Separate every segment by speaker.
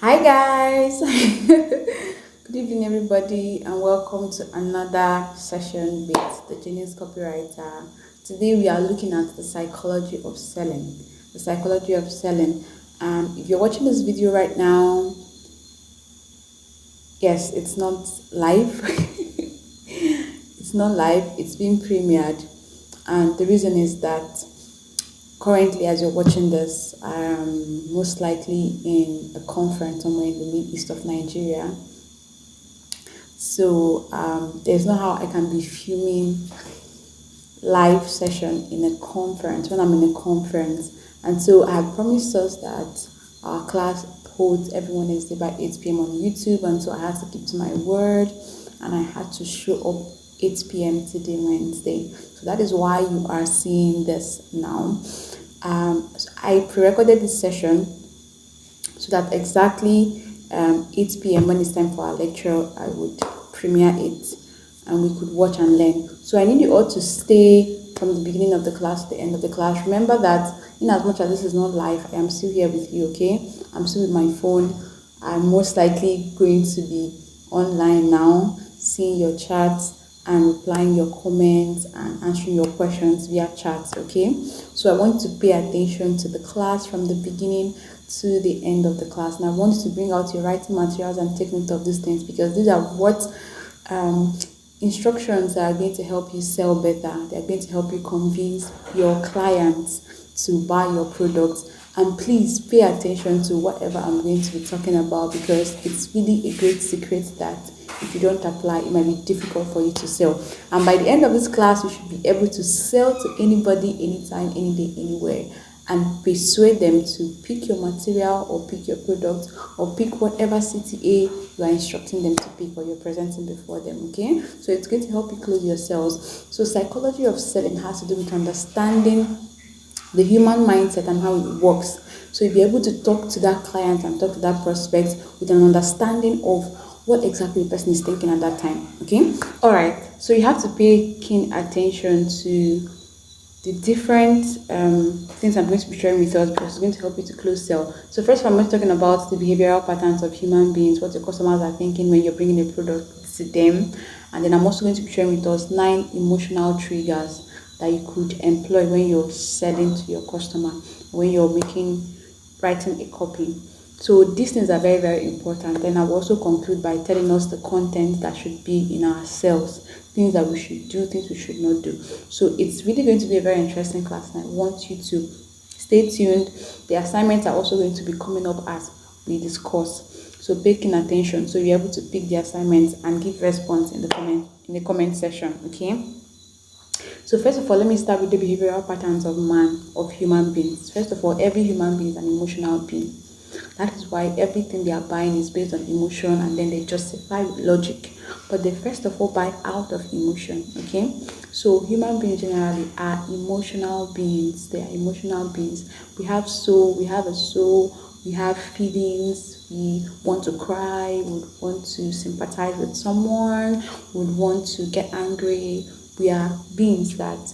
Speaker 1: Hi guys. Good evening everybody and welcome to another session with the Genius Copywriter. Today we are looking at the psychology of selling. The psychology of selling. If you're watching this video right now, yes, it's not live. It's not live, it's been premiered. And the reason is that currently, as you're watching this, I'm most likely in a conference somewhere in the mid east of Nigeria. So there's no how I can be filming live session in a conference when I'm in a conference. And so I have promised us that our class holds every Wednesday by 8 p.m. on YouTube, and so I had to keep to my word and I had to show up 8 p.m. today, Wednesday. So that is why you are seeing this now. So I pre-recorded this session so that exactly 8 p.m. when it's time for our lecture, I would premiere it and we could watch and learn. So I need you all to stay from the beginning of the class to the end of the class. Remember that in as much as this is not live, I am still here with you, okay? I'm still with my phone. I'm most likely going to be online now, seeing your chats and replying your comments and answering your questions via chat, okay? So I want you to pay attention to the class from the beginning to the end of the class. And I want you to bring out your writing materials and take note of these things, because these are what instructions that are going to help you sell better. They are going to help you convince your clients to buy your products. And please pay attention to whatever I'm going to be talking about, because it's really a great secret that if you don't apply, it might be difficult for you to sell. And by the end of this class, you should be able to sell to anybody, anytime, any day, anywhere, and persuade them to pick your material or pick your product or pick whatever CTA you are instructing them to pick or you're presenting before them, okay? So it's going to help you close your sales. So psychology of selling has to do with understanding the human mindset and how it works. So you'll be able to talk to that client and talk to that prospect with an understanding of what exactly the person is thinking at that time, okay? All right, so you have to pay keen attention to the different things I'm going to be sharing with us, because it's going to help you to close sell. So first of all, I'm going to be talking about the behavioral patterns of human beings, what your customers are thinking when you're bringing a product to them. And then I'm also going to be sharing with us 9 emotional triggers that you could employ when you're selling to your customer, when you're writing a copy. So these things are very, very important. Then I will also conclude by telling us the content that should be in our sales, things that we should do, things we should not do. So it's really going to be a very interesting class, and I want you to stay tuned. The assignments are also going to be coming up as we discuss. So pay keen attention so you're able to pick the assignments and give response in the comment section, okay? So first of all, let me start with the behavioral patterns of human beings. First of all, every human being is an emotional being. That is why everything they are buying is based on emotion, and then they justify with logic. But they first of all buy out of emotion, okay? So human beings generally are emotional beings. They are emotional beings. We have soul, we have a soul, we have feelings, we want to cry, we would want to sympathize with someone, we would want to get angry. We are beings that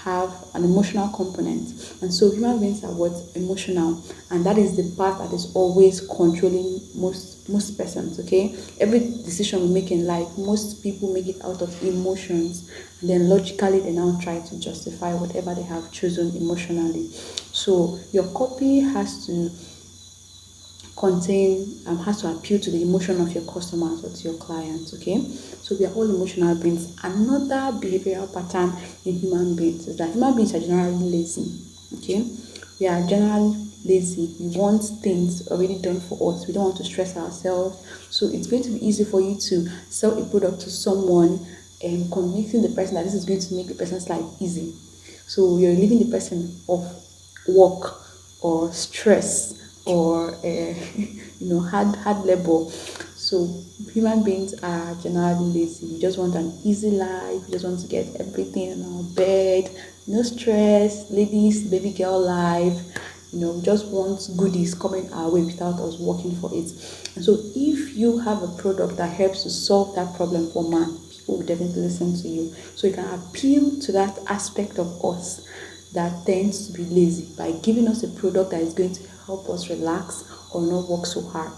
Speaker 1: have an emotional component, and so human beings are what emotional, and that is the part that is always controlling most persons, okay? Every decision we make in life, most people make it out of emotions, and then logically they now try to justify whatever they have chosen emotionally. So your copy has to has to appeal to the emotion of your customers or to your clients, okay? So we are all emotional beings. Another behavioral pattern in human beings is that human beings are generally lazy, okay? We are generally lazy. We want things already done for us. We don't want to stress ourselves. So it's going to be easy for you to sell a product to someone and convincing the person that this is going to make the person's life easy. So you're relieving the person of work or stress or hard labor. So human beings are generally lazy. We just want an easy life. We just want to get everything in our bed, no stress, ladies, baby girl life. We just want goodies coming our way without us working for it. And so if you have a product that helps to solve that problem for man, people will definitely listen to you. So you can appeal to that aspect of us that tends to be lazy by giving us a product that is going to help us relax or not work so hard.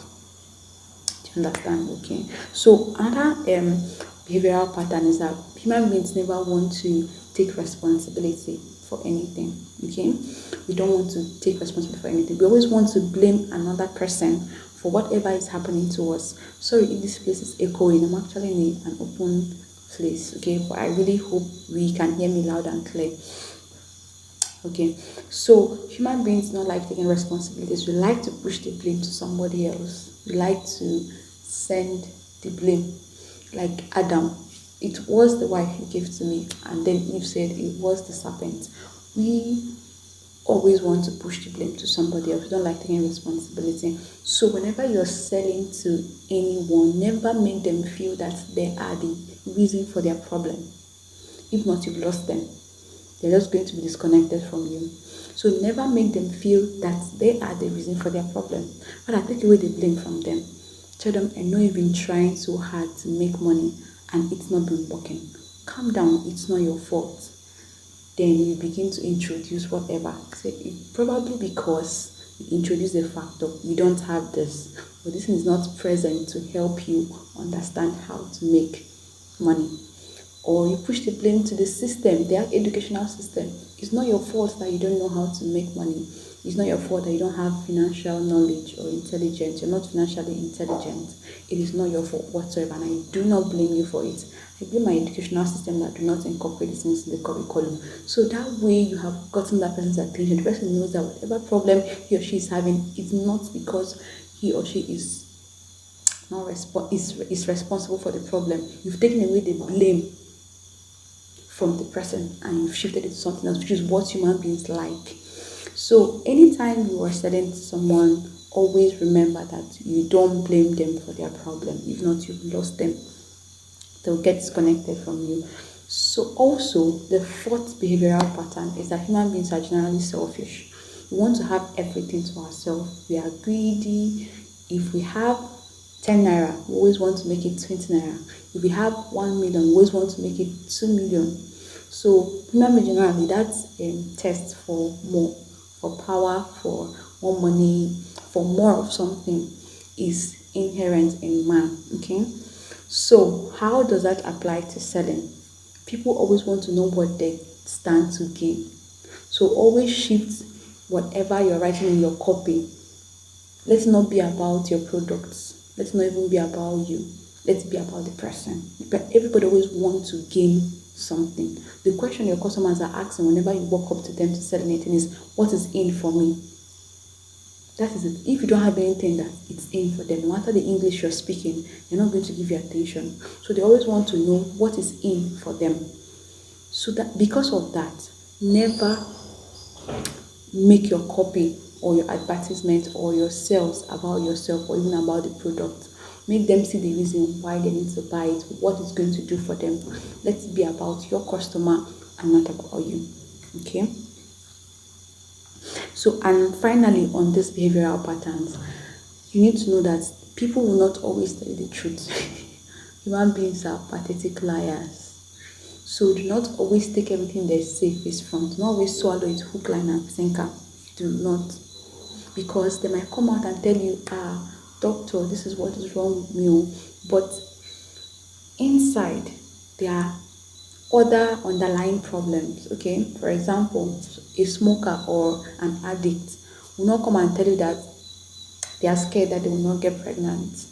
Speaker 1: Understand? Okay. So another behavioral pattern is that human beings never want to take responsibility for anything. Okay, we don't want to take responsibility for anything. We always want to blame another person for whatever is happening to us. Sorry if this place is echoing. I'm actually in an open place. Okay, but I really hope we can hear me loud and clear. Okay, so human beings don't like taking responsibilities. We like to push the blame to somebody else. We like to send the blame, like Adam. It was the wife you gave to me, and then Eve said it was the serpent. We always want to push the blame to somebody else. We don't like taking responsibility. So whenever you're selling to anyone, never make them feel that they are the reason for their problem. If not, you've lost them. They're just going to be disconnected from you. So never make them feel that they are the reason for their problem. But I take away the blame from them. Tell them, I know you've been trying so hard to make money and it's not been working. Calm down, it's not your fault. Then you begin to introduce whatever. Say, probably because you introduce the factor, you don't have this, but this is not present to help you understand how to make money. Or you push the blame to the system, their educational system. It's not your fault that you don't know how to make money. It's not your fault that you don't have financial knowledge or intelligence. You're not financially intelligent. It is not your fault whatsoever, and I do not blame you for it. I blame my educational system that do not incorporate these things in the curriculum. So that way you have gotten that person's attention. The person knows that whatever problem he or she is having is not because he or she is not is responsible for the problem. You've taken away the blame from the person and you've shifted it to something else, which is what human beings like. So anytime you are selling to someone, always remember that you don't blame them for their problem. If not, you've lost them. They'll get disconnected from you. So also, the fourth behavioral pattern is that human beings are generally selfish. We want to have everything to ourselves. We are greedy. If we have 10 naira, we always want to make it 20 naira. If we have 1 million, we always want to make it 2 million. So human beings generally, that's a test for more, for power, for more money, for more of something is inherent in man. Okay, so how does that apply to selling? People always want to know what they stand to gain. So always shift whatever you're writing in your copy. Let's not be about your products. Let's not even be about you. Let's be about the person. But everybody always wants to gain something. The question your customers are asking whenever you walk up to them to sell anything is, what is in for me? That is it. If you don't have anything that it's in for them, no matter the English you're speaking, they're not going to give you attention. So they always want to know what is in for them. So that because of that, never make your copy or your advertisement or your sales about yourself or even about the product. Make them see the reason why they need to buy it, what it's going to do for them. Let's be about your customer and not about you. Okay? So, and finally, on these behavioral patterns, you need to know that people will not always tell you the truth. Human beings are pathetic liars. So do not always take everything they say face front. Do not always swallow it hook, line, and sinker. Do not. Because they might come out and tell you, doctor, this is what is wrong with me. But inside, there are other underlying problems. Okay, for example, a smoker or an addict will not come and tell you that they are scared that they will not get pregnant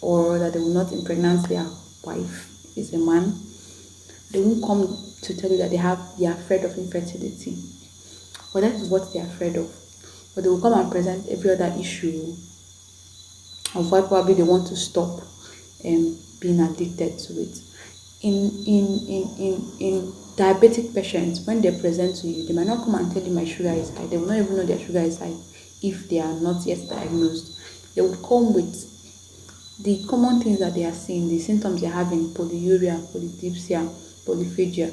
Speaker 1: or that they will not impregnate their wife is a man. They won't come to tell you that they are afraid of infertility. But that is what they are afraid of. But they will come and present every other issue of why probably they want to stop being addicted to it. In diabetic patients, when they present to you, they might not come and tell you my sugar is high. They will not even know their sugar is high if they are not yet diagnosed. They would come with the common things that they are seeing, the symptoms they're having, polyuria, polydipsia, polyphagia.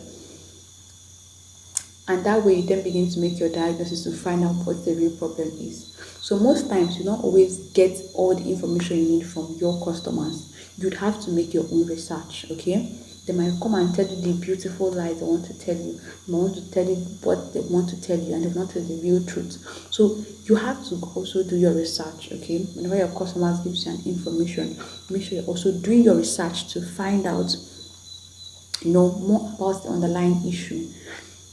Speaker 1: And that way you then begin to make your diagnosis to find out what the real problem is. So most times you don't always get all the information you need from your customers. You'd have to make your own research, okay? They might come and tell you the beautiful lies they want to tell you. They want to tell you what they want to tell you, and they want to the real truth. So you have to also do your research, okay? Whenever your customers gives you an information, make sure you're also doing your research to find out, more about the underlying issue.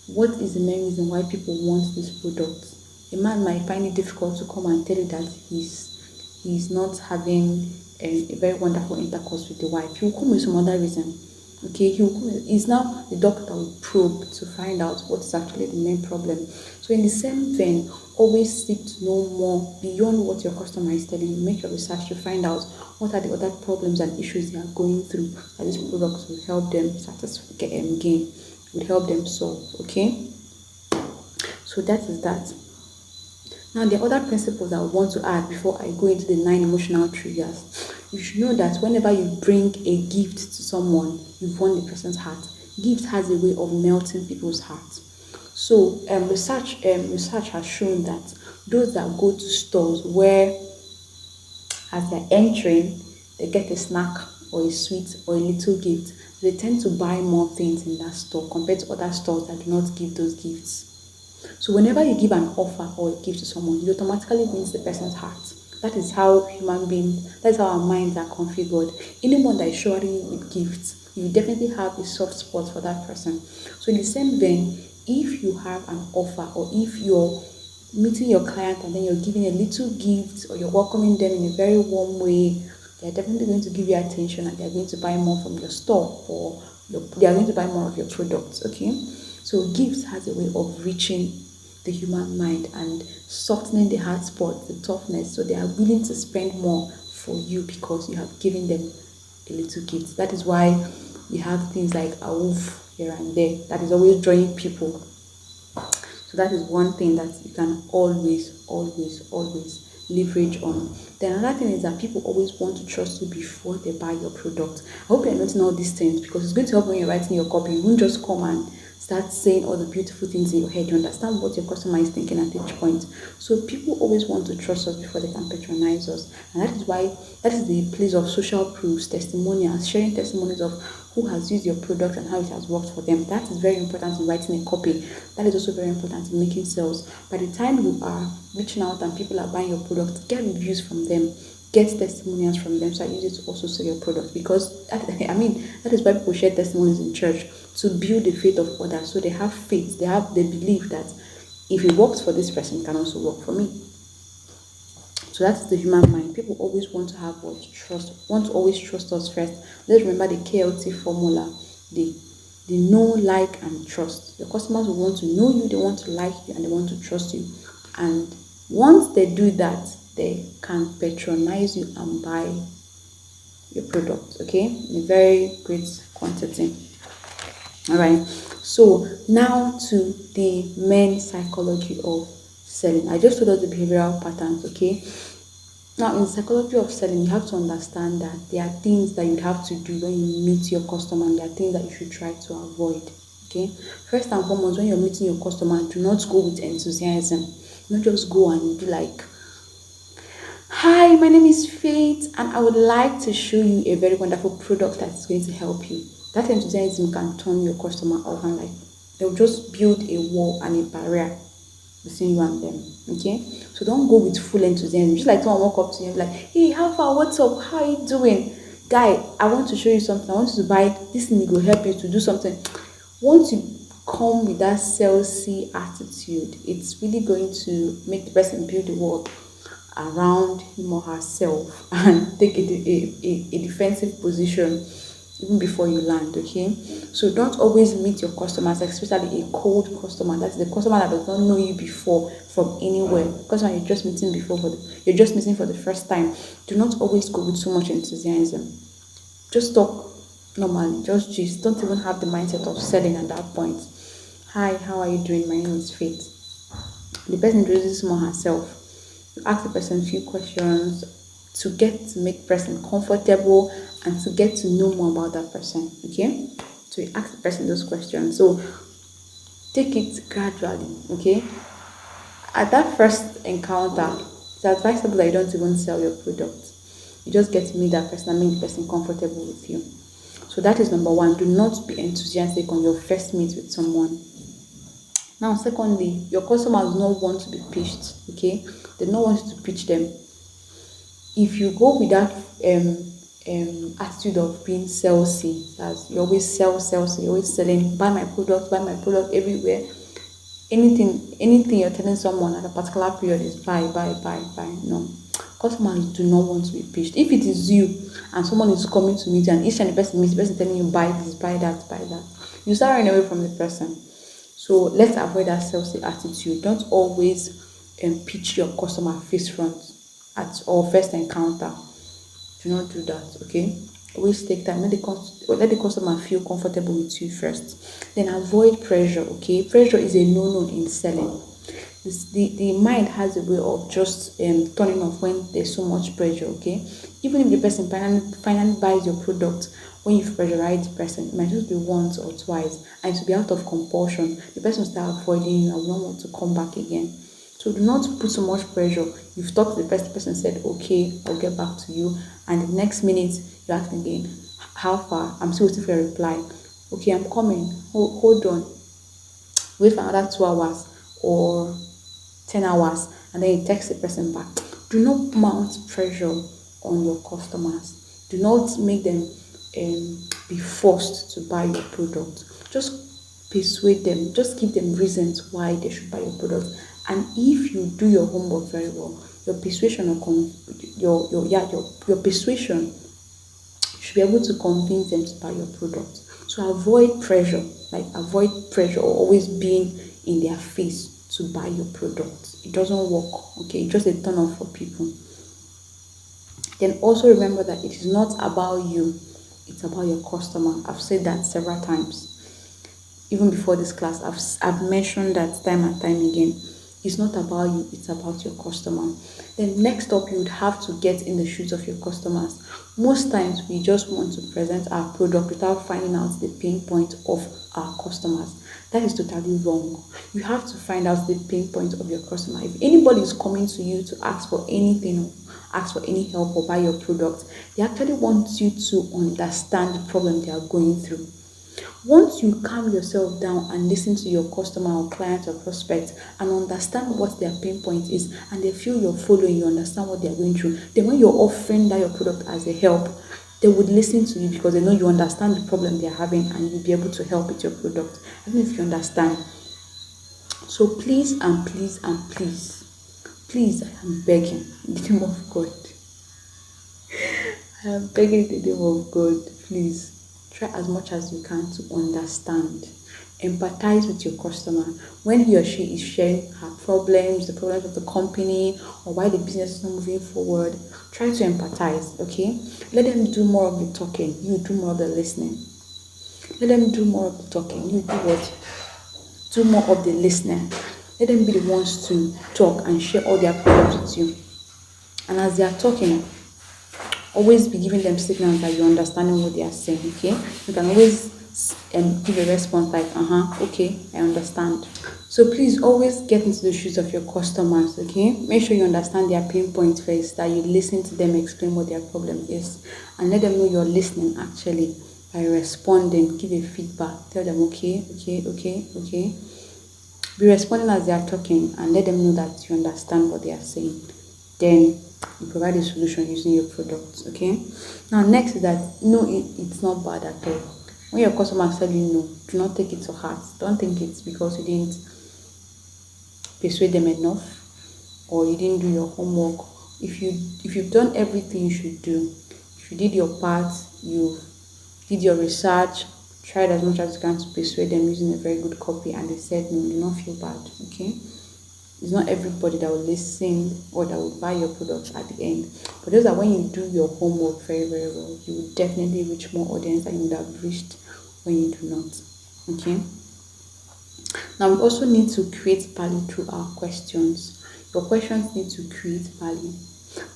Speaker 1: What is the main reason why people want this product? A man might find it difficult to come and tell you that he's not having a very wonderful intercourse with the wife. He will come with some other reason. Okay, he will come it's now the doctor will probe to find out what is actually the main problem. So in the same vein, always seek to know more beyond what your customer is telling you. Make your research to find out what are the other problems and issues they are going through that this product will help them gain, will help them solve. Okay, so that is that. Now, the other principles I want to add before I go into the 9 emotional triggers. You should know that whenever you bring a gift to someone, you've won the person's heart. Gift has a way of melting people's hearts. So research has shown that those that go to stores where, as they're entering, they get a snack or a sweet or a little gift, they tend to buy more things in that store compared to other stores that do not give those gifts. So whenever you give an offer or a gift to someone, you automatically wins the person's heart. That is how human beings, that's how our minds are configured. Anyone that is showering you with gifts, you definitely have a soft spot for that person. So in the same vein, if you have an offer or if you're meeting your client and then you're giving a little gift or you're welcoming them in a very warm way, they're definitely going to give you attention and they're going to buy more from your store or they are going to buy more of your products. Okay, so gifts has a way of reaching the human mind and softening the hard spot, the toughness, so they are willing to spend more for you because you have given them a little gift. That is why we have things like a wolf here and there that is always drawing people. So that is one thing that you can always leverage on. Then another thing is that people always want to trust you before they buy your product. I hope you're noting all these things because it's going to help when you're writing your copy. You won't just come and start saying all the beautiful things in your head. You understand what your customer is thinking at each point. So people always want to trust us before they can patronize us. And that is why that is the place of social proofs, testimonials, sharing testimonies of who has used your product and how it has worked for them. That is very important in writing a copy. That is also very important in making sales. By the time you are reaching out and people are buying your product, get reviews from them. Get testimonials from them. So I use it to also sell your product because that is why people share testimonies in church, to build the faith of others. So they have faith, they believe that if it works for this person, it can also work for me. So that's the human mind. People always want to have want to always trust us first. Let's remember the KLT formula, the know, like, and trust. Your customers will want to know you, they want to like you, and they want to trust you. And once they do that, they can patronize you and buy your product, okay, in a very great quantity. All right, so now to the main psychology of selling. I just told us the behavioral patterns, okay. Now, in the psychology of selling, you have to understand that there are things that you have to do when you meet your customer, and there are things that you should try to avoid. Okay, first and foremost, when you're meeting your customer, do not go with enthusiasm. Don't just go and be like, "Hi, my name is Faith, and I would like to show you a very wonderful product that is going to help you." That enthusiasm can turn your customer off, and they'll just build a wall and a barrier between you and them. Okay, so don't go with full enthusiasm. Just like someone walk up to you and be like, "Hey, how far? What's up? How are you doing, guy? I want to show you something. I want you to buy this thing. It will help you to do something." Once you come with that salesy attitude, it's really going to make the person build the wall around him or herself and take a defensive position even before you land. Okay, so don't always meet your customers, especially a cold customer. That's the customer that does not know you before from anywhere. Customer you're just meeting for the first time. Do not always go with so much enthusiasm. Just talk normally, just gist. Don't even have the mindset of selling at that point. "Hi, how are you doing? My name is Faith." The person introduces more herself. You ask the person a few questions to make the person comfortable and to get to know more about that person. Okay, so you ask the person those questions. So take it gradually. Okay, at that first encounter, it's advisable that you don't even sell your product. You just get to meet that person and make the person comfortable with you. So that is number one. Do not be enthusiastic on your first meet with someone. Now, secondly, your customers do not want to be pitched. Okay, they don't want you to pitch them. If you go with that attitude of being salesy, as you always sell, you're always selling, buy my product everywhere. Anything you're telling someone at a particular period is buy. No. Customers do not want to be pitched. If it is you and someone is coming to meet you and each time the person meets, the person telling you buy this, buy that, you start running away from the person. So let's avoid that salesy attitude. Don't always pitch your customer face front at or first encounter. Do not do that, okay? Always take time. Let the customer feel comfortable with you first. Then avoid pressure, okay? Pressure is a no-no in selling. The mind has a way of just turning off when there's so much pressure, okay? Even if the person finally buys your product, when you've pressurized the person, it might just be once or twice, and it will be out of compulsion. The person will start avoiding you and will not want to come back again. So do not put so much pressure. You've talked to the person said, okay, I'll get back to you. And the next minute, you ask again, how far? I'm still waiting for a reply. Okay, I'm coming. Hold on. Wait for another 2 hours or 10 hours. And then you text the person back. Do not mount pressure on your customers. Do not make them be forced to buy your product. Just persuade them. Just give them reasons why they should buy your product. And if you do your homework very well, your persuasion your persuasion should be able to convince them to buy your product. So avoid pressure, or always being in their face to buy your product. It doesn't work, okay? It's just a turn off for people. Then also remember that it is not about you, it's about your customer. I've said that several times. Even before this class, I've mentioned that time and time again. It's not about you, it's about your customer. Then next up, you would have to get in the shoes of your customers. Most times we just want to present our product without finding out the pain point of our customers. That is totally wrong. You have to find out the pain point of your customer. If anybody is coming to you to ask for anything, ask for any help or buy your product, they actually want you to understand the problem they are going through. Once you calm yourself down and listen to your customer or client or prospect and understand what their pain point is, and they feel you're following, you understand what they're going through, then when you're offering that your product as a help, they would listen to you because they know you understand the problem they're having and you'll be able to help with your product. I don't know if you understand. So please and please and please, I am begging in the name of God. I am begging in the name of God, please. Try as much as you can to understand. Empathize with your customer. When he or she is sharing her problems, the problems of the company, or why the business is not moving forward, try to empathize, okay? Let them do more of the talking. You do more of the listening. Let them do more of the talking. You do what? Do more of the listening. Let them be the ones to talk and share all their problems with you. And as they are talking, always be giving them signals that you're understanding what they are saying, okay? You can always give a response like, okay, I understand. So please always get into the shoes of your customers, okay? Make sure you understand their pain point first, that you listen to them explain what their problem is, and let them know you're listening actually by responding. Give a feedback. Tell them, okay. Be responding as they are talking and let them know that you understand what they are saying. Then you provide a solution using your product, okay? Now next is that no, it's not bad at all. When your customers tell you no, do not take it to heart. Don't think it's because you didn't persuade them enough or you didn't do your homework. If you've done everything you should do, if you did your part, you did your research, tried as much as you can to persuade them using a very good copy, and they said no, do not feel bad, okay? It's not everybody that will listen or that will buy your product at the end. But those are when you do your homework very, very well, you will definitely reach more audience than you would have reached when you do not. Okay. Now we also need to create value through our questions. Your questions need to create value.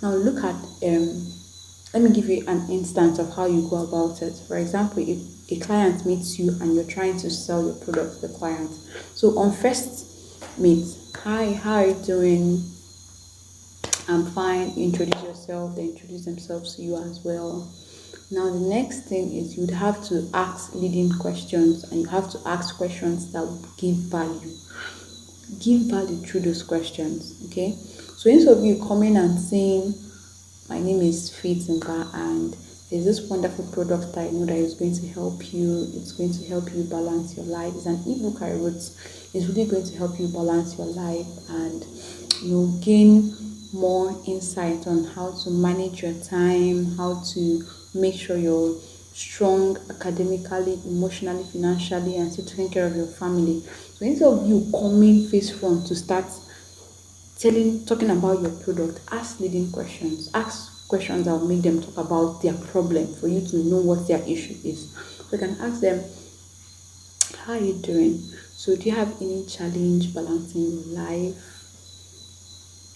Speaker 1: Now look at let me give you an instance of how you go about it. For example, if a client meets you and you're trying to sell your product to the client. So on first meet, hi, how are you doing? I'm fine. Introduce yourself. They introduce themselves to you as well. Now, the next thing is you'd have to ask leading questions, and you have to ask questions that would give value. Give value through those questions, okay? So instead of you coming and saying, my name is Fitinka, and there's this wonderful product that I know that is going to help you. It's going to help you balance your life. It's an ebook I wrote. It's really going to help you balance your life and gain more insight on how to manage your time, how to make sure you're strong academically, emotionally, financially, and still taking care of your family. So instead of you coming face front to start talking about your product, ask leading questions. Ask questions that will make them talk about their problem for you to know what their issue is. So you can ask them, how are you doing? So do you have any challenge balancing your life?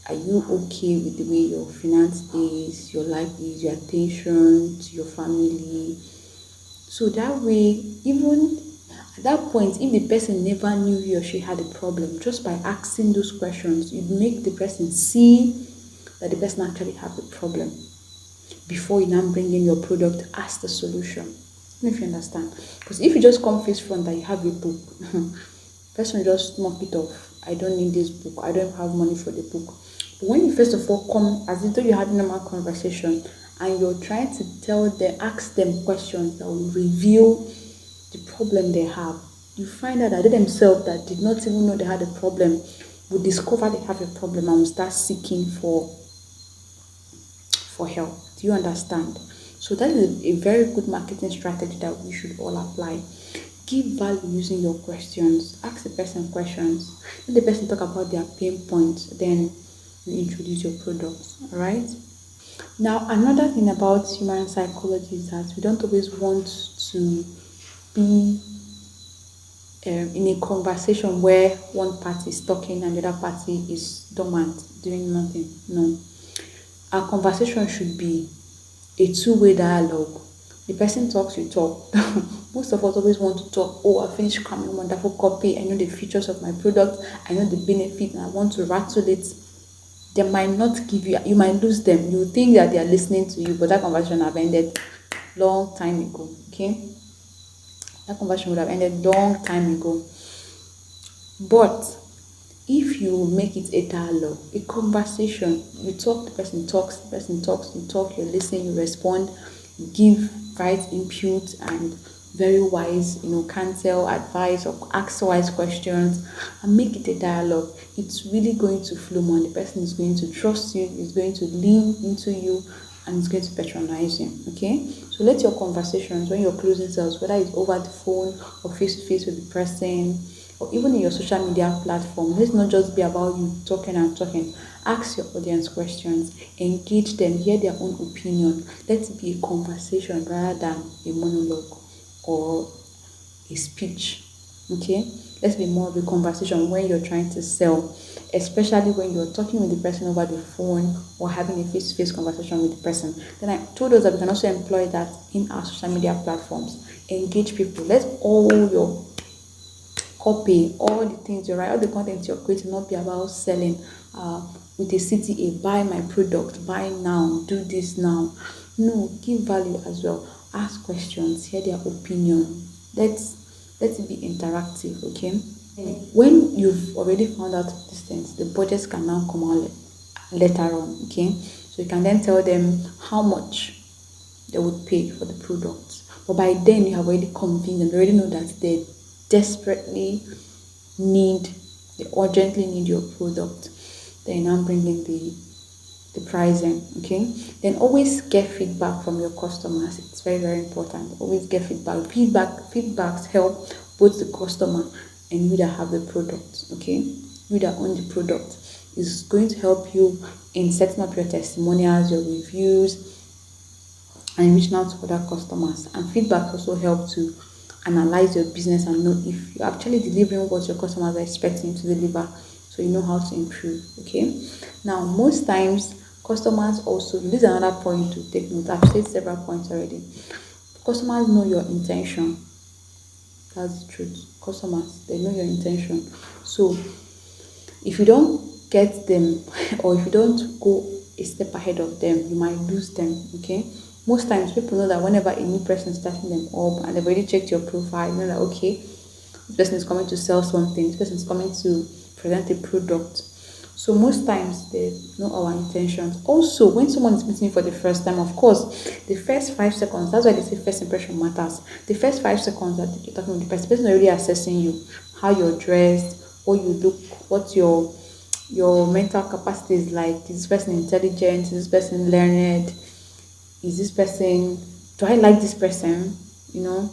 Speaker 1: Are you okay with the way your finance is, your life is, your attention to your family? So that way, even at that point, if the person never knew he or she had a problem, just by asking those questions, you make the person see that the person actually has a problem before you now bring in your product as the solution. I don't know if you understand. Because if you just come face front that you have a book, person will just knock it off. I don't need this book. I don't have money for the book. But when you first of all come as though you had a normal conversation and you're trying to tell them, ask them questions that will reveal the problem they have, you find out that they themselves that did not even know they had a problem will discover they have a problem and will start seeking for help. Do you understand? So that is a very good marketing strategy that we should all apply. Give value using your questions. Ask the person questions. Let the person talk about their pain points. Then you introduce your products. Alright? Now, another thing about human psychology is that we don't always want to be in a conversation where one party is talking and the other party is dormant, doing nothing. No. Our conversation should be a two-way dialogue. The person talks, you talk. Most of us always want to talk. Oh, I finished cramming wonderful copy. I know the features of my product. I know the benefit, and I want to rattle it. They might not give you. You might lose them. You think that they are listening to you, but that conversation have ended long time ago. Okay, that conversation would have ended long time ago. But if you make it a dialogue, a conversation, you talk, the person talks, you talk, you listen, you respond, you give right input and very wise, counsel, advice, or ask wise questions, and make it a dialogue. It's really going to flow more. The person is going to trust you, is going to lean into you, and it's going to patronize you. Okay, so let your conversations when you're closing sales, whether it's over the phone or face to face with the person, or even in your social media platform, let's not just be about you talking and talking. Ask your audience questions, engage them, hear their own opinion. Let it be a conversation rather than a monologue or a speech. Okay, let's be more of a conversation when you're trying to sell, especially when you're talking with the person over the phone or having a face-to-face conversation with the person. Then I told us that we can also employ that in our social media platforms. Engage people. Let all your copy, all the things you write, all the content you're creating not be about selling with a CTA, buy my product, buy now, do this now. No, give value as well. Ask questions, hear their opinion. Let it be interactive, okay? When you've already found out these things, the budgets can now come out later on, okay? So you can then tell them how much they would pay for the product. But by then you have already convinced them, they already know that they desperately they urgently need your product. Then now bring in the pricing, okay? Then always get feedback from your customers. It's very, very important. Always get feedback. Feedbacks help both the customer and you that have the product, okay? You that own the product is going to help you in setting up your testimonials, your reviews, and reaching out to other customers. And feedback also help to analyze your business and know if you're actually delivering what your customers are expecting to deliver, so you know how to improve. Okay, now most times customers also, this is another point to take note. I've said several points already. Customers know your intention. That's the truth. Customers, they know your intention. So if you don't get them or if you don't go a step ahead of them, you might lose them. Okay, Most times people know that whenever a new person is starting them up and they've already checked your profile, you know that okay, this person is coming to sell something, this person is coming to present a product. So most times they know our intentions. Also, when someone is meeting you for the first time, of course, the first 5 seconds, that's why they say first impression matters. The first 5 seconds that you're talking with the person already assessing you, how you're dressed, what you look, what your mental capacity is like. Is this person intelligent? Is this person learned? Is this person, do I like this person? You know,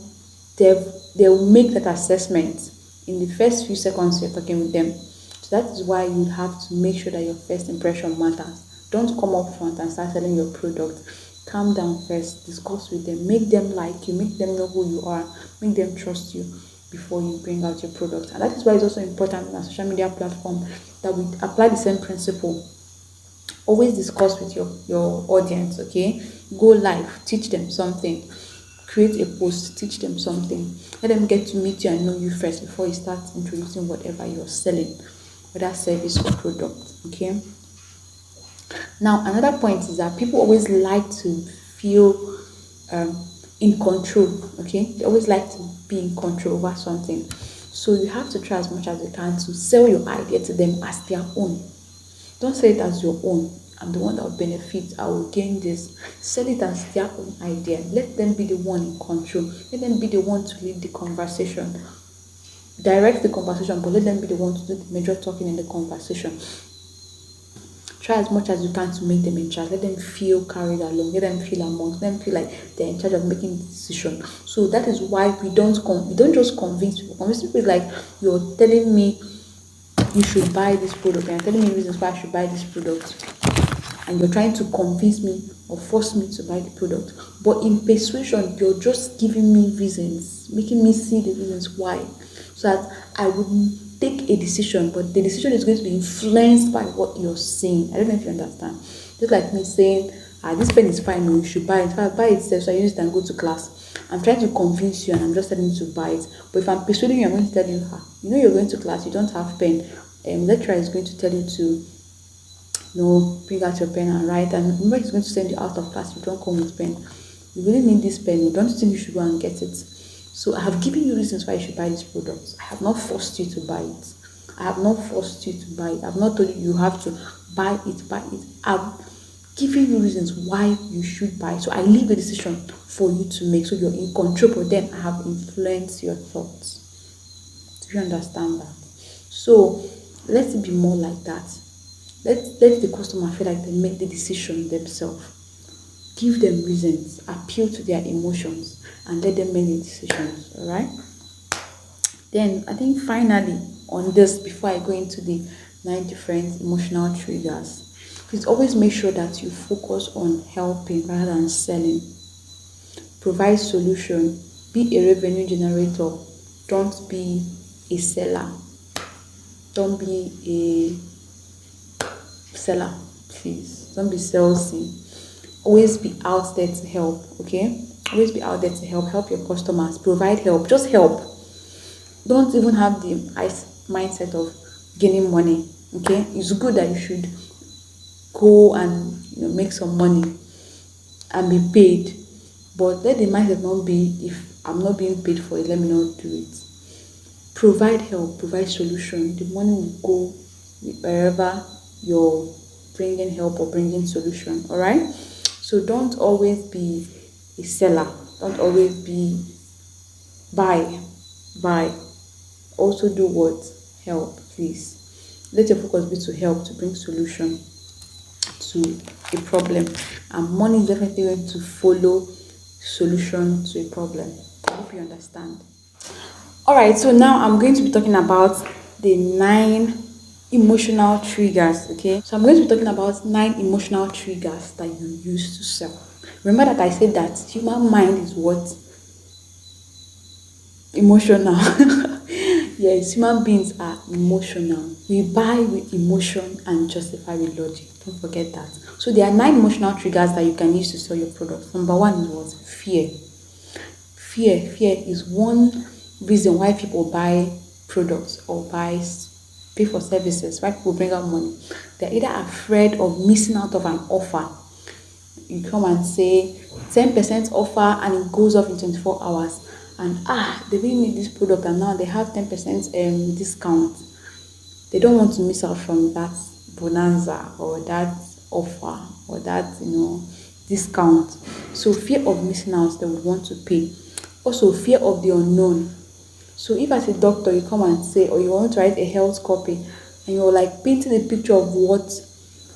Speaker 1: they'll make that assessment in the first few seconds you're talking with them. So that is why you have to make sure that your first impression matters. Don't come up front and start selling your product. Calm down first, discuss with them, make them like you, make them know who you are, make them trust you before you bring out your product. And that is why it's also important on a social media platform that we apply the same principle. Always discuss with your audience, okay? Go live, teach them something. Create a post, teach them something. Let them get to meet you and know you first before you start introducing whatever you're selling, whether service or product, okay? Now, another point is that people always like to feel in control, okay? They always like to be in control over something. So you have to try as much as you can to sell your idea to them as their own. Don't say it as your own. I'm the one that will benefit. I will gain this. Sell it as their own idea. Let them be the one in control. Let them be the one to lead the conversation. Direct the conversation, but let them be the one to do the major talking in the conversation. Try as much as you can to make them in charge. Let them feel carried along. Let them feel amongst. Let them feel like they're in charge of making the decision. So that is why we don't just convince people. Convince people is like you're telling me you should buy this product, and you're telling me reasons why I should buy this product, and you're trying to convince me or force me to buy the product. But in persuasion, you're just giving me reasons, making me see the reasons why, so that I wouldn't take a decision, but the decision is going to be influenced by what you're saying. I don't know if you understand. Just like me saying, this pen is fine, you should buy it. If I buy it, so I use it and go to class. I'm trying to convince you and I'm just telling you to buy it. But if I'm persuading you, I'm going to tell you, you know you're going to class, you don't have pen. Lecturer is going to tell you to bring out your pen and write, and remember he's going to send you out of class if you don't come with pen. You really need this pen, you don't think you should go and get it. So I have given you reasons why you should buy this product. I have not forced you to buy it. I have not forced you to buy it. I have not told you have to buy it. I've given you reasons why you should buy it. So I leave the decision for you to make, so you're in control, but then I have influenced your thoughts. Do you understand that? So let it be more like that. Let the customer feel like they make the decision themselves. Give them reasons, appeal to their emotions, and let them make the decisions. Alright? Then I think finally on this, before I go into the 9 different emotional triggers, please always make sure that you focus on helping rather than selling. Provide solution. Be a revenue generator. Don't be a seller. Don't be a seller, please. Don't be salesy. Always be out there to help, okay? Always be out there to help. Help your customers. Provide help. Just help. Don't even have the mindset of gaining money, okay? It's good that you should go and make some money and be paid, but let the mindset not be, if I'm not being paid for it, let me not do it. Provide help, provide solution. The money will go wherever you're bringing help or bringing solution. All right. So don't always be a seller. Don't always be buy. Also do what? Help, please. Let your focus be to help, to bring solution to a problem, and money is definitely going to follow solution to a problem. I hope you understand. Alright, so now I'm going to be talking about the 9 emotional triggers, okay? So I'm going to be talking about 9 emotional triggers that you use to sell. Remember that I said that human mind is what? Emotional. Yes, human beings are emotional. We buy with emotion and justify with logic. Don't forget that. So there are 9 emotional triggers that you can use to sell your product. Number 1 is what? Fear. Fear is one reason why people buy products or pay for services, why people bring out money. They're either afraid of missing out of an offer. you come and say 10% offer, and it goes off in 24 hours, and they really need this product, and now they have 10% discount. They don't want to miss out from that bonanza or that offer or that discount. So fear of missing out, they would want to pay. Also fear of the unknown. So if as a doctor you come and say, or you want to write a health copy, and you're like painting a picture of what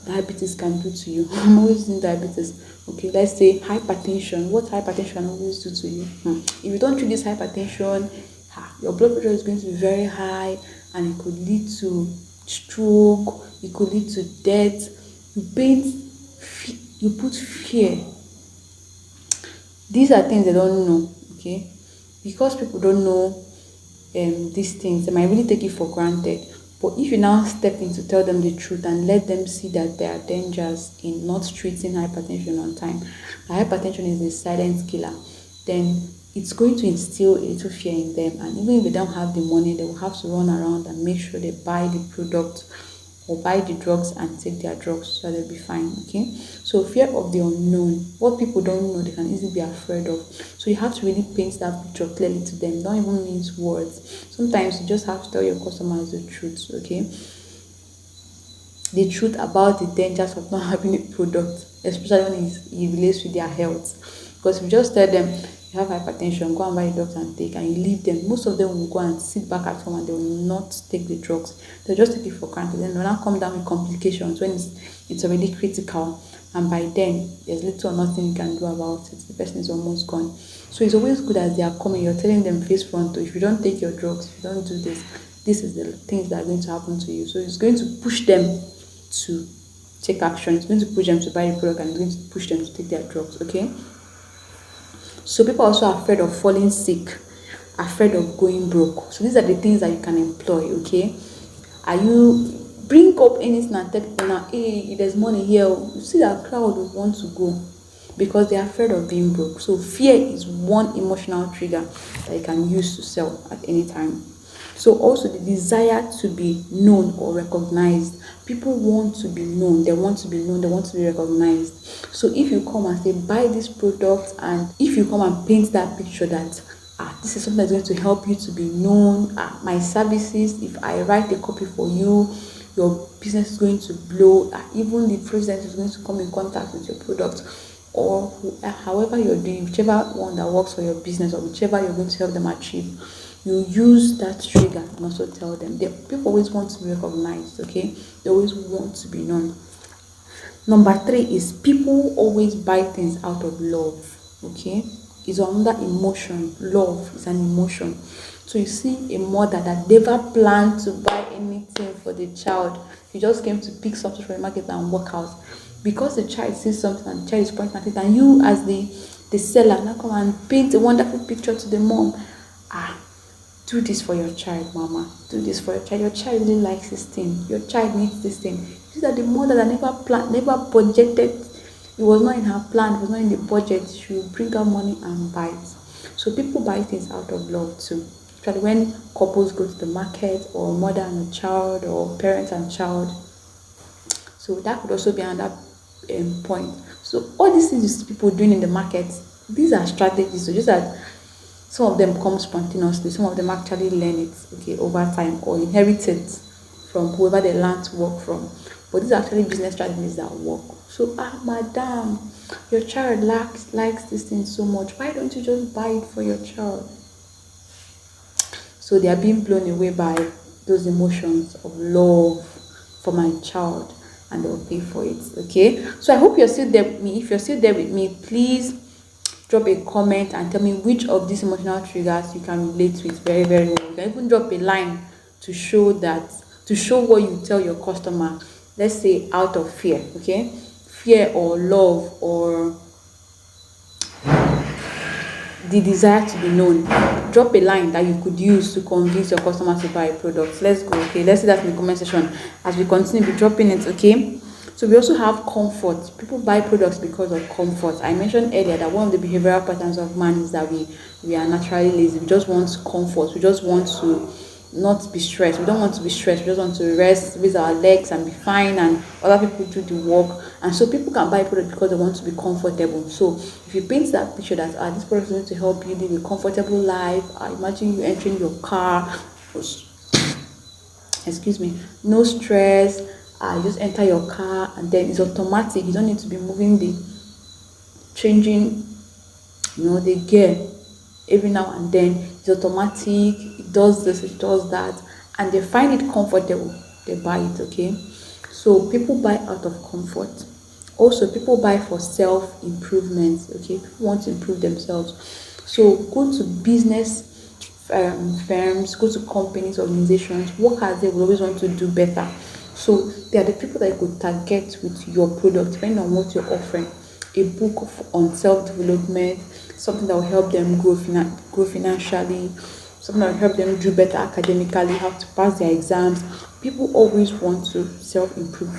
Speaker 1: diabetes can do to you. I'm always using diabetes. Okay, let's say hypertension. What hypertension can always do to you? If you don't treat this hypertension, your blood pressure is going to be very high, and it could lead to stroke. It could lead to death. You put fear. These are things they don't know. Okay, because people don't know these things, they might really take it for granted. But if you now step in to tell them the truth and let them see that there are dangers in not treating hypertension on time, hypertension is a silent killer, then it's going to instill a little fear in them. And even if they don't have the money, they will have to run around and make sure they buy the product or buy the drugs and take their drugs so they'll be fine. Okay, so fear of the unknown. What people don't know, they can easily be afraid of. So you have to really paint that picture clearly to them. Don't even mince words. Sometimes you just have to tell your customers the truth. Okay, the truth about the dangers of not having a product, especially when it relates with their health. Because if you just tell them you have hypertension, go and buy a drugs and take, and you leave them, most of them will go and sit back at home and they will not take the drugs. They'll just take it for granted. Then they'll not come down with complications when it's already critical, and by then there's little or nothing you can do about it. The person is almost gone. So it's always good as they are coming, you're telling them face front, if you don't take your drugs, if you don't do this is the things that are going to happen to you. So it's going to push them to take action. It's going to push them to buy the product, and it's going to push them to take their drugs. Okay, so people are also afraid of falling sick, afraid of going broke. So these are the things that you can employ. Okay, are you bring up anything and tell people now, hey, there's money here. You see that crowd will want to go because they're afraid of being broke. So fear is one emotional trigger that you can use to sell at any time. So also the desire to be known or recognized. People want to be known, they want to be known, they want to be recognized. So if you come and say buy this product, and if you come and paint that picture that this is something that's going to help you to be known, my services, if I write a copy for you, your business is going to blow, even the president is going to come in contact with your product, or however you're doing, whichever one that works for your business or whichever you're going to help them achieve, you use that trigger and also tell them. People always want to be recognized. Okay, they always want to be known. Number 3 is people always buy things out of love. Okay, it's another emotion. Love is an emotion. So you see a mother that never planned to buy anything for the child, she just came to pick something from the market and walk out, because the child sees something and the child is pointing at it, and you as the seller now come and paint a wonderful picture to the mom. Do this for your child, mama. Do this for your child. Your child really likes this thing. Your child needs this thing. You see that the mother that never planned, never budgeted, it was not in her plan, it was not in the budget, she will bring out money and buy it. So people buy things out of love too. Especially when couples go to the market, or mother and a child, or parent and child. So that could also be another point. So all these things you see people doing in the market, these are strategies. So just that some of them come spontaneously, some of them actually learn it, over time, or inherit it from whoever they learn to work from. But these are actually business strategies that work. So, madam, your child likes this thing so much. Why don't you just buy it for your child? So they are being blown away by those emotions of love for my child, and they'll pay for it. Okay. So I hope you're still there with me. If you're still there with me, please drop a comment and tell me which of these emotional triggers you can relate with very, very well. You can even drop a line to show what you tell your customer. Let's say out of fear, okay? Fear or love or the desire to be known. Drop a line that you could use to convince your customer to buy a product. Let's go, okay? Let's see that in the comment section as we continue be dropping it, okay? So we also have comfort. People buy products because of comfort. I mentioned earlier that one of the behavioral patterns of man is that we are naturally lazy. We just want comfort. We just want to not be stressed. We don't want to be stressed. We just want to rest, raise our legs and be fine, and other people do the work. And so people can buy product because they want to be comfortable. So if you paint that picture that this product is going to help you live a comfortable life, imagine you entering your car, excuse me, no stress. You just enter your car and then it's automatic. You don't need to be moving the changing, the gear every now and then. It's automatic. It does this, it does that, and they find it comfortable. They buy it. Okay, so people buy out of comfort. Also, people buy for self-improvement. Okay, people want to improve themselves. So go to business firms, go to companies, organizations, work as they will always want to do better. So they are the people that you could target with your product, depending on what you're offering. A book on self-development, something that will help them grow financially, something that will help them do better academically, how to pass their exams. People always want to self-improve,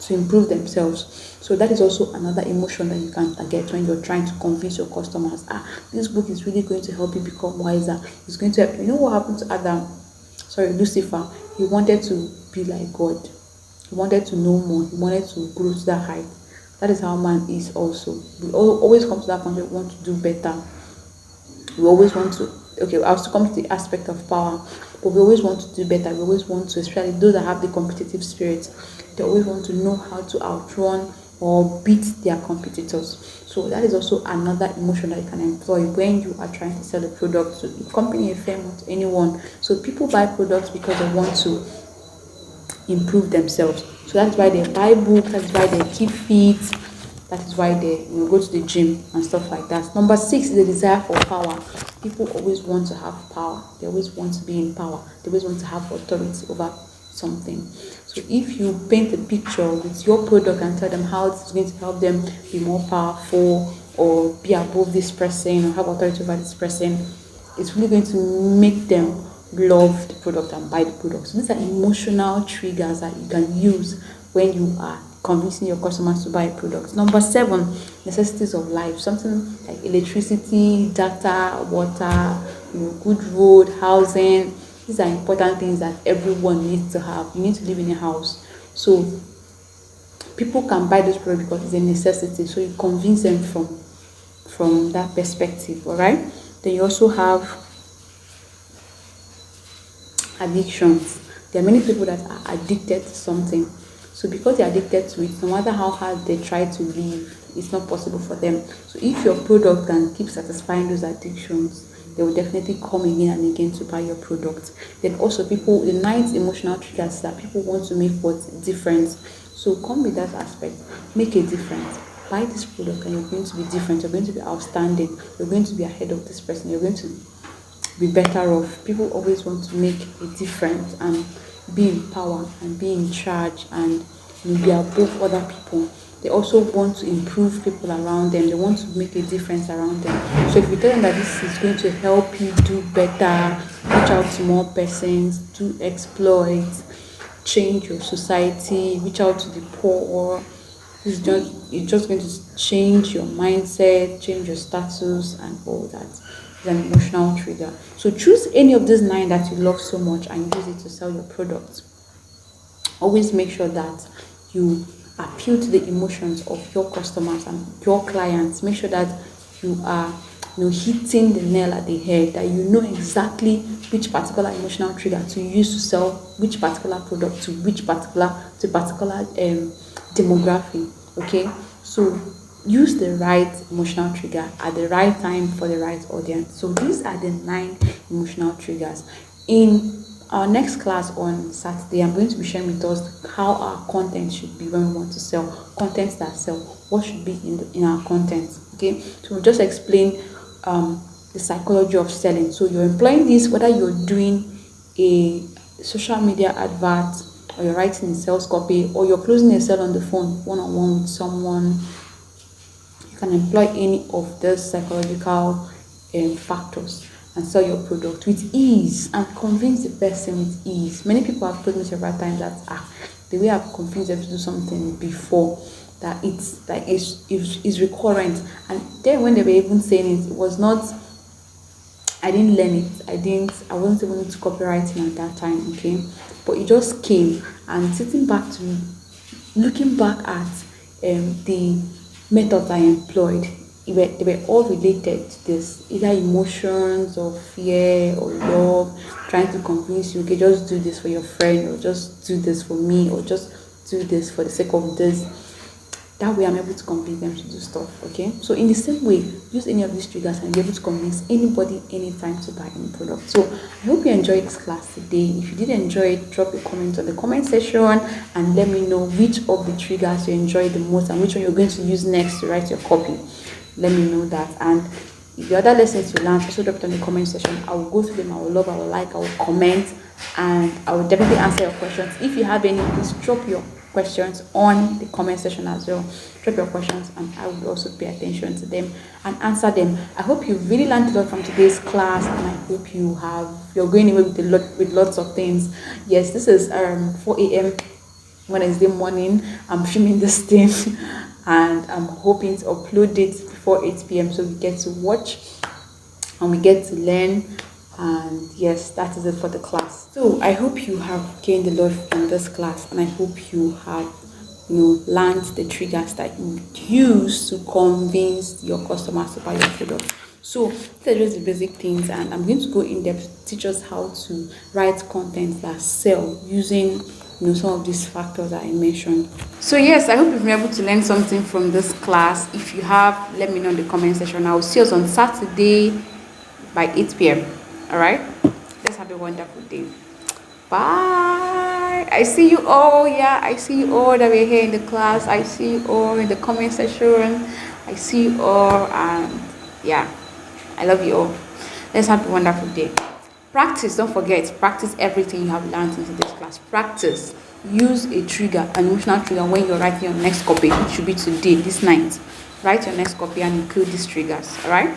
Speaker 1: to improve themselves. So that is also another emotion that you can target when you're trying to convince your customers. This book is really going to help you become wiser. It's going to help. You know what happened to Lucifer? He wanted to be like God. He wanted to know more. He wanted to grow to that height. That is how man is also. We always come to that point where we want to do better. We always want to, okay, I have to come to the aspect of power, but we always want to do better. We always want to, especially those that have the competitive spirit, they always want to know how to outrun or beat their competitors. So that is also another emotion that you can employ when you are trying to sell a product to a company, a firm, or to anyone. So people buy products because they want to improve themselves. So that's why they buy books, that's why they keep fit, that is why they go to the gym and stuff like that. Number 6 is the desire for power. People always want to have power. They always want to be in power. They always want to have authority over something. So if you paint a picture with your product and tell them how it's going to help them be more powerful or be above this person or have authority over this person, it's really going to make them love the product and buy the product. So these are emotional triggers that you can use when you are convincing your customers to buy a product. Number 7, necessities of life. Something like electricity, data, water, good road, housing. These are important things that everyone needs to have. You need to live in a house. So people can buy this product because it's a necessity. So you convince them from that perspective. All right. Then you also have addictions. There are many people that are addicted to something. So because they're addicted to it, no matter how hard they try to leave, it's not possible for them. So if your product can keep satisfying those addictions, they will definitely come again and again to buy your product. Then also people, the 9th emotional triggers that people want to make what difference. So come with that aspect, make a difference. Buy this product and you're going to be different. You're going to be outstanding. You're going to be ahead of this person. You're going to be better off. People always want to make a difference and be in power and be in charge and be above other people. They also want to improve people around them. They want to make a difference around them. So if you tell them that this is going to help you do better, reach out to more persons, do exploits, change your society, reach out to the poor, it's just going to change your mindset, change your status and all that. It's an emotional trigger. So choose any of these 9 that you love so much and use it to sell your product. Always make sure that you appeal to the emotions of your customers and your clients. Make sure that you are hitting the nail at the head, that you know exactly which particular emotional trigger to use to sell which particular product to which particular demographic. Okay, so use the right emotional trigger at the right time for the right audience. So these are the 9 emotional triggers. In our next class on Saturday, I'm going to be sharing with us how our content should be when we want to sell content that sell. What should be in our content? Okay, so we'll just explain the psychology of selling. So you're employing this whether you're doing a social media advert or you're writing a sales copy or you're closing a sale on the phone one-on-one with someone. You can employ any of those psychological factors and sell your product with ease and convince the person with ease. Many people have told me several times that the way I've convinced them to do something before, that it's recurrent. And then when they were even saying it, it was not I didn't learn it. I wasn't even into copywriting at that time, okay? But it just came, and sitting back to looking back at the methods I employed, they were all related to this, either emotions or fear or love, trying to convince you, okay, just do this for your friend, or just do this for me, or just do this for the sake of this. That way I'm able to convince them to do stuff. Okay, so in the same way, use any of these triggers and be able to convince anybody anytime to buy any product. So I hope you enjoyed this class today. If you did enjoy it, drop a comment on the comment section and let me know which of the triggers you enjoyed the most and which one you're going to use next to write your copy. Let me know that. And if the other lessons you learned, also drop it on the comment section. I will go through them. I will love, I will like, I will comment, and I will definitely answer your questions. If you have any, please drop your questions on the comment section as well. Drop your questions and I will also pay attention to them and answer them. I hope you really learned a lot from today's class, and I hope you're going away with lots of things. Yes, this is 4 a.m. Wednesday morning. I'm filming this thing and I'm hoping to upload it before 8 p.m. so we get to watch and we get to learn. And yes, that is it for the class. So I hope you have gained a lot from this class, and I hope you have learned the triggers that you use to convince your customers to buy your product. So these are just the basic things, and I'm going to go in depth, teach us how to write content that sell using some of these factors that I mentioned. So yes, I hope you've been able to learn something from this class. If you have, let me know in the comment section. I will see us on Saturday by 8 p.m. All right, let's have a wonderful day. Bye. I see you all. Yeah, I see you all that were here in the class. I see you all in the comment section. I see you all, and yeah, I love you all. Let's have a wonderful day. Practice. Don't forget, practice everything you have learned into this class. Practice. Use a trigger, an emotional trigger, when you're writing your next copy, which should be today, this night. Write your next copy and include these triggers. All right.